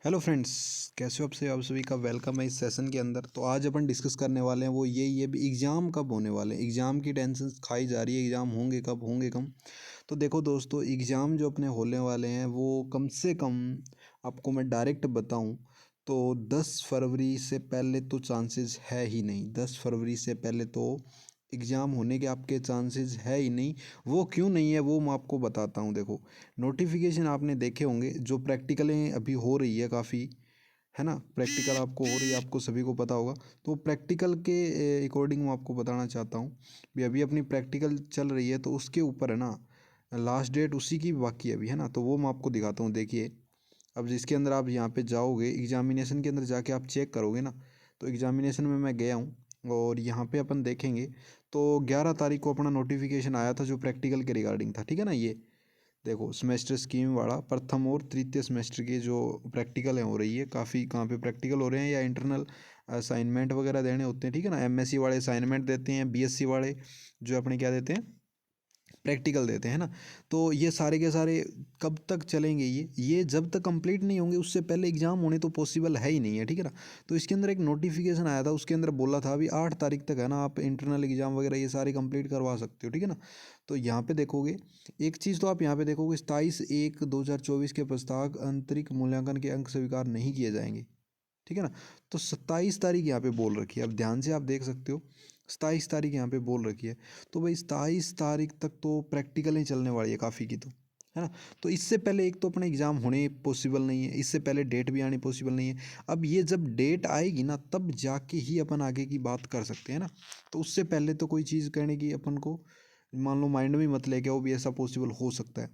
Hello friends, कैसे हो आप सभी का वेलकम है इस सेशन के अंदर। तो आज अपन डिस्कस करने वाले हैं वो ये भी एग्ज़ाम कब होने वाले हैं। एग्ज़ाम की टेंशन खाई जा रही है, एग्ज़ाम होंगे कब, होंगे कम। तो देखो दोस्तों, एग्ज़ाम जो अपने होने वाले हैं वो कम से कम, आपको मैं डायरेक्ट बताऊं तो 10 फरवरी से पहले तो चांसेस है ही नहीं। 10 फरवरी से पहले तो एग्ज़ाम होने के आपके चांसेस है ही नहीं। वो क्यों नहीं है वो मैं आपको बताता हूँ। देखो, नोटिफिकेशन आपने देखे होंगे, जो प्रैक्टिकलें अभी हो रही है काफ़ी, है ना। प्रैक्टिकल आपको हो रही है, आपको सभी को पता होगा। तो प्रैक्टिकल के अकॉर्डिंग मैं आपको बताना चाहता हूँ भी अभी अपनी प्रैक्टिकल चल रही है तो उसके ऊपर है ना, लास्ट डेट उसी की बाकी है अभी, है ना। तो वो मैं आपको दिखाता हूँ। देखिए, अब जिसके अंदर आप यहाँ पे जाओगे, एग्जामिनेशन के अंदर जाके आप चेक करोगे ना, तो एग्जामिनेशन में मैं गया हूँ और यहाँ पे अपन देखेंगे तो 11 तारीख को अपना नोटिफिकेशन आया था जो प्रैक्टिकल के रिगार्डिंग था, ठीक है ना। ये देखो, सेमेस्टर स्कीम वाला प्रथम और तृतीय सेमेस्टर के जो प्रैक्टिकल है हो रही है काफ़ी। कहाँ पे प्रैक्टिकल हो रहे हैं या इंटरनल असाइनमेंट वगैरह देने होते हैं, ठीक है ना। एमएससी वाले असाइनमेंट देते हैं, बीएससी वाले जो अपने क्या देते हैं, प्रैक्टिकल देते हैं ना। तो ये सारे के सारे कब तक चलेंगे, ये जब तक कंप्लीट नहीं होंगे उससे पहले एग्ज़ाम होने तो पॉसिबल है ही नहीं है, ठीक है ना। तो इसके अंदर एक नोटिफिकेशन आया था, उसके अंदर बोला था अभी 8 तारीख तक है ना, आप इंटरनल एग्ज़ाम वगैरह ये सारे कंप्लीट करवा सकते हो, ठीक है ना। तो यहाँ पे देखोगे एक चीज़, तो आप यहाँ पे देखोगे 27/1/2024 के पश्चात आंतरिक मूल्यांकन के अंक स्वीकार नहीं किए जाएंगे, ठीक है ना। तो 27 तारीख यहाँ पे बोल रखी है, अब ध्यान से आप देख सकते हो 27 तारीख यहाँ पे बोल रखी है। तो भाई 27 तारीख तक तो प्रैक्टिकलें चलने वाली है काफ़ी की, तो है ना। तो इससे पहले एक तो अपने एग्ज़ाम होने पॉसिबल नहीं है, इससे पहले डेट भी आनी पॉसिबल नहीं है। अब ये जब डेट आएगी ना तब जाके ही अपन आगे की बात कर सकते हैं ना। तो उससे पहले तो कोई चीज़ करने की अपन को, मान लो माइंड में मत लेके आओ भी ऐसा पॉसिबल हो सकता है,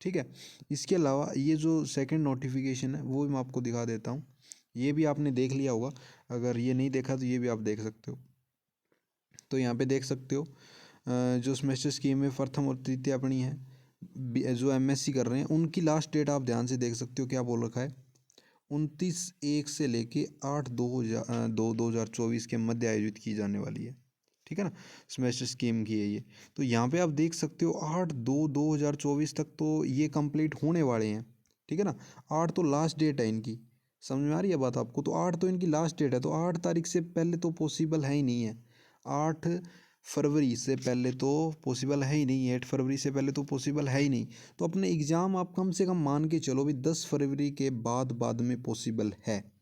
ठीक है। इसके अलावा ये जो सेकंड नोटिफिकेशन है वो भी मैं आपको दिखा देता हूँ। ये भी आपने देख लिया होगा, अगर ये नहीं देखा तो ये भी आप देख सकते हो। तो यहाँ पे देख सकते हो जो सेमेस्टर स्कीम में प्रथम और तृतीय अपनी है, जो एमएससी कर रहे हैं उनकी लास्ट डेट आप ध्यान से देख सकते हो क्या बोल रखा है। 29/1 से लेके 8/2/2024 के मध्य आयोजित की जाने वाली है, ठीक है ना। सेमेस्टर स्कीम की है ये। तो यहाँ पे आप देख सकते हो 8/2/2024 तक तो ये कंप्लीट होने वाले हैं, ठीक है ना। 8 तो लास्ट डेट है इनकी, समझ में आ रही है बात आपको। तो 8 तो इनकी लास्ट डेट है, तो 8 तारीख से पहले तो पॉसिबल है ही नहीं है। 8 फरवरी से पहले तो पॉसिबल है ही नहीं, 8 फरवरी से पहले तो पॉसिबल है ही नहीं। तो अपने एग्ज़ाम आप कम से कम मान के चलो भी 10 फरवरी के बाद में पॉसिबल है।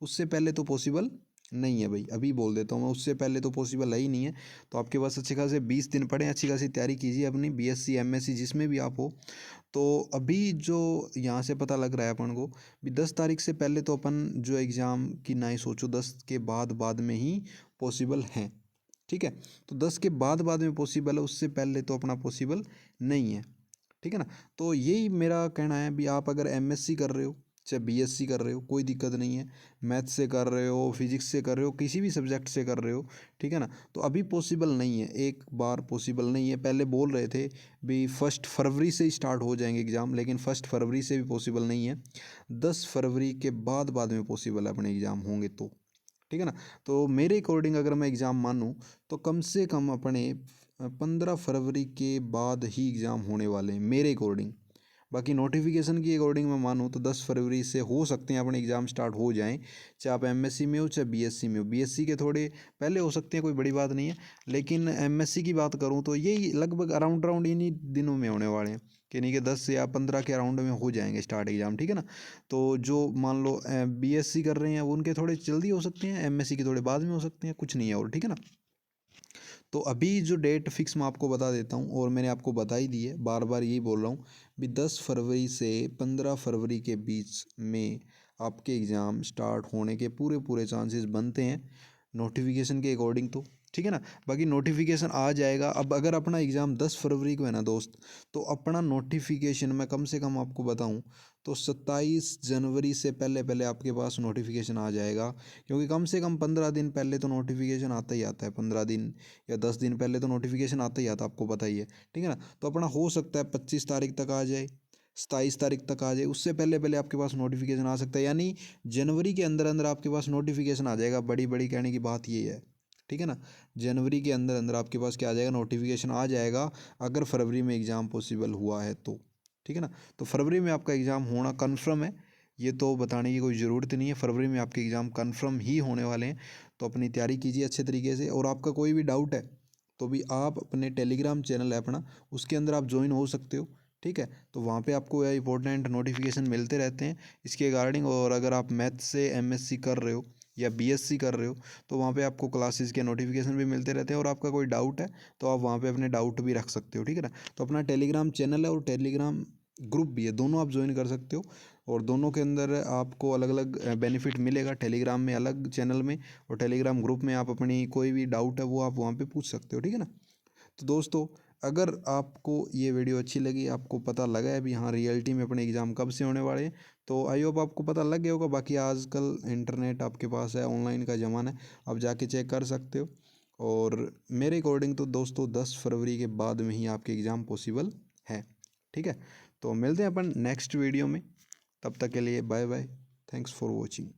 उससे पहले तो पॉसिबल नहीं है भाई, अभी बोल देता हूँ मैं, उससे पहले तो पॉसिबल है ही नहीं है। तो आपके पास अच्छे खासे 20 दिन पड़े, अच्छी खासी तैयारी कीजिए अपनी, बीएससी एमएससी जिसमें भी आप हो। तो अभी जो यहाँ से पता लग रहा है अपन को भी 10 तारीख से पहले तो अपन जो एग्ज़ाम की ना ही सोचो, 10 के बाद में ही पॉसिबल हैं, ठीक है। तो 10 के बाद में पॉसिबल है, उससे पहले तो अपना पॉसिबल नहीं है, ठीक है ना। तो यही मेरा कहना है भी, आप अगर एमएससी कर रहे हो चाहे बीएससी कर रहे हो कोई दिक्कत नहीं है, मैथ से कर रहे हो, फिजिक्स से कर रहे हो, किसी भी सब्जेक्ट से कर रहे हो, ठीक है ना। तो अभी पॉसिबल नहीं है, एक बार पॉसिबल नहीं है। पहले बोल रहे थे भी 1 फरवरी से ही स्टार्ट हो जाएंगे एग्ज़ाम, लेकिन 1 फरवरी से भी पॉसिबल नहीं है। 10 फरवरी के बाद में पॉसिबल है अपने एग्ज़ाम होंगे तो, ठीक है ना। तो मेरे अकॉर्डिंग अगर मैं एग्ज़ाम मानूँ तो कम से कम अपने 15 फरवरी के बाद ही एग्ज़ाम होने वाले हैं मेरे अकॉर्डिंग। बाकी नोटिफिकेशन की अकॉर्डिंग मैं मानूँ तो 10 फरवरी से हो सकते हैं अपने एग्ज़ाम स्टार्ट हो जाएं, चाहे आप एमएससी में हो चाहे बीएससी में हो। बीएससी के थोड़े पहले हो सकते हैं, कोई बड़ी बात नहीं है। लेकिन एमएससी की बात करूँ तो यही लगभग अराउंड इन्हीं दिनों में होने वाले हैं, कि नहीं कि 10 या 15 के अराउंड में हो जाएंगे स्टार्ट एग्ज़ाम, ठीक है ना। तो जो मान लो बीएससी कर रहे हैं वो उनके थोड़े जल्दी हो सकते हैं, एमएससी के थोड़े बाद में हो सकते हैं, कुछ नहीं है और, ठीक है ना। तो अभी जो डेट फिक्स मैं आपको बता देता हूँ, और मैंने आपको बता ही दी है, बार बार यही बोल रहा हूँ भी 10 फरवरी से 15 फरवरी के बीच में आपके एग्ज़ाम स्टार्ट होने के पूरे पूरे चांसेस बनते हैं नोटिफिकेशन के अकॉर्डिंग तो, ठीक है ना। बाकी नोटिफिकेशन आ जाएगा। अब अगर अपना एग्ज़ाम 10 फरवरी को है ना दोस्त, तो अपना नोटिफिकेशन मैं कम से कम आपको बताऊं तो 27 जनवरी से पहले पहले आपके पास नोटिफिकेशन आ जाएगा। क्योंकि कम से कम 15 दिन पहले तो नोटिफिकेशन आता ही आता है, 15 दिन या 10 दिन पहले तो नोटिफिकेशन आता ही आता है, आपको पता ही है, ठीक है ना। तो अपना हो सकता है 25 तारीख तक आ जाए, 27 तारीख तक आ जाए, उससे पहले पहले आपके पास नोटिफिकेशन आ सकता है। यानी जनवरी के अंदर अंदर आपके पास नोटिफिकेशन आ जाएगा। बड़ी बड़ी कहने की बात ये है, ठीक है ना। जनवरी के अंदर अंदर आपके पास क्या आ जाएगा, नोटिफिकेशन आ जाएगा, अगर फरवरी में एग्ज़ाम पॉसिबल हुआ है तो, ठीक है ना। तो फरवरी में आपका एग्ज़ाम होना कन्फर्म है, ये तो बताने की कोई ज़रूरत नहीं है, फरवरी में आपके एग्ज़ाम कन्फर्म ही होने वाले हैं। तो अपनी तैयारी कीजिए अच्छे तरीके से, और आपका कोई भी डाउट है तो भी आप अपने टेलीग्राम चैनल है अपना, उसके अंदर आप ज्वाइन हो सकते हो, ठीक है। तो वहाँ पे आपको यह इंपॉर्टेंट नोटिफिकेशन मिलते रहते हैं इसके रिगार्डिंग। और अगर आप मैथ से एमएससी कर रहे हो या बीएससी कर रहे हो तो वहाँ पे आपको क्लासेस के नोटिफिकेशन भी मिलते रहते हैं, और आपका कोई डाउट है तो आप वहाँ पे अपने डाउट भी रख सकते हो, ठीक है ना। तो अपना टेलीग्राम चैनल है और टेलीग्राम ग्रुप भी है, दोनों आप ज्वाइन कर सकते हो, और दोनों के अंदर आपको अलग अलग बेनिफिट मिलेगा। टेलीग्राम में अलग चैनल में, और टेलीग्राम ग्रुप में आप अपनी कोई भी डाउट है वो आप वहाँ पे पूछ सकते हो, ठीक है ना। तो दोस्तों, अगर आपको ये वीडियो अच्छी लगी, आपको पता लगा है भी हाँ रियलिटी में अपने एग्ज़ाम कब से होने वाले हैं, तो आई होप आपको पता लग गया होगा। बाकी आजकल इंटरनेट आपके पास है, ऑनलाइन का ज़माना है, आप जाके चेक कर सकते हो। और मेरे अकॉर्डिंग तो दोस्तों 10 फरवरी के बाद में ही आपके एग्ज़ाम पॉसिबल है, ठीक है। तो मिलते हैं अपन नेक्स्ट वीडियो में, तब तक के लिए bye bye, thanks for watching.